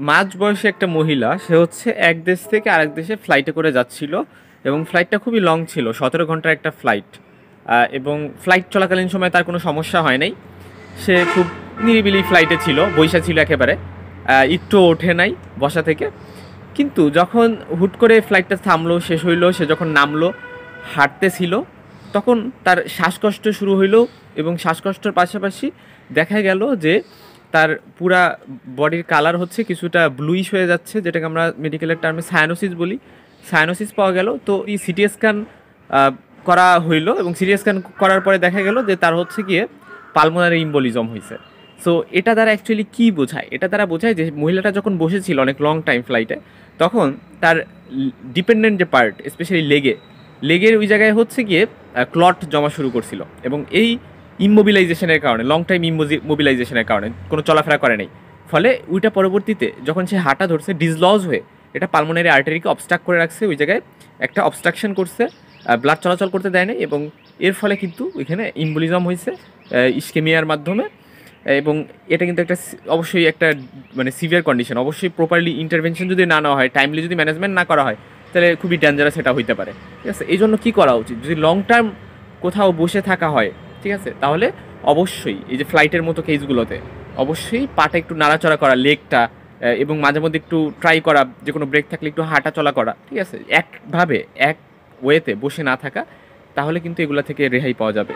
মাঝ বয়সী একটা মহিলা, সে হচ্ছে এক দেশ থেকে আরেক দেশে ফ্লাইটে করে যাচ্ছিল এবং ফ্লাইটটা খুবই লং ছিল, 17 ঘন্টার একটা ফ্লাইট। এবং ফ্লাইট চলাকালীন সময় তার কোনো সমস্যা হয় নাই। সে খুব নিরিবিলি ফ্লাইটে ছিল, বইসা ছিল একেবারে, একটু ওঠে নাই বসা থেকে। কিন্তু যখন হুট করে ফ্লাইটটা থামলো, শেষ হইলো, সে যখন নামলো, হাঁটতেছিল, তখন তার শ্বাসকষ্ট শুরু হইলো। এবং শ্বাসকষ্টের পাশাপাশি দেখা গেল যে তার পুরা বডির কালার হচ্ছে কিছুটা ব্লুইশ হয়ে যাচ্ছে, যেটাকে আমরা মেডিকেলের টার্মে সায়ানোসিস বলি। সায়ানোসিস পাওয়া গেল। তো এই সিটি স্ক্যান করা হইলো এবং সিটি স্ক্যান করার পরে দেখা গেল যে তার হচ্ছে গিয়ে পালমোনারি ইম্বোলিজম হয়েছে। সো এটা দ্বারা অ্যাকচুয়ালি কী বোঝায়? এটা দ্বারা বোঝায় যে মহিলাটা যখন বসেছিল অনেক লং টাইম ফ্লাইটে, তখন তার ডিপেন্ডেন্ট যে পার্ট, স্পেশালি লেগের ওই জায়গায় হচ্ছে গিয়ে ক্লট জমা শুরু করছিল। এবং এই ইমোবিলাইজেশনের কারণে, লং টাইম ইমোবিলাইজেশনের কারণে কোনো চলাফেরা করে নাই। ফলে ওইটা পরবর্তীতে যখন সে হাঁটা ধরছে, ডিসলজ হয়ে এটা পালমোনারি আর্টারিকে অবস্ট্রাক্ট করে রাখছে, ওই জায়গায় একটা অবস্ট্রাকশন করছে, ব্লাড চলাচল করতে দেয় নাই। এবং এর ফলে কিন্তু ওইখানে ইম্বোলিজম হয়েছে ইস্কেমিয়ার মাধ্যমে। এবং এটা কিন্তু একটা অবশ্যই একটা মানে সিভিয়ার কন্ডিশন। অবশ্যই প্রপারলি ইন্টারভেনশন যদি না নেওয়া হয়, টাইমলি যদি ম্যানেজমেন্ট না করা হয়, তাহলে খুবই ডেঞ্জারাস এটা হইতে পারে। ঠিক আছে, এই জন্য কী করা উচিত? যদি লং টার্ম কোথাও বসে থাকা হয়, ঠিক আছে, তাহলে অবশ্যই এই যে ফ্লাইটের মতো কেসগুলোতে অবশ্যই পাটা একটু নাড়াচড়া করা, লেগটা, এবং মাঝে মধ্যে একটু ট্রাই করা, যে কোনো ব্রেক থাকলে একটু হাঁটা চলা করা, ঠিক আছে, একভাবে এক ওয়েতে বসে না থাকা, তাহলে কিন্তু এগুলো থেকে রেহাই পাওয়া যাবে।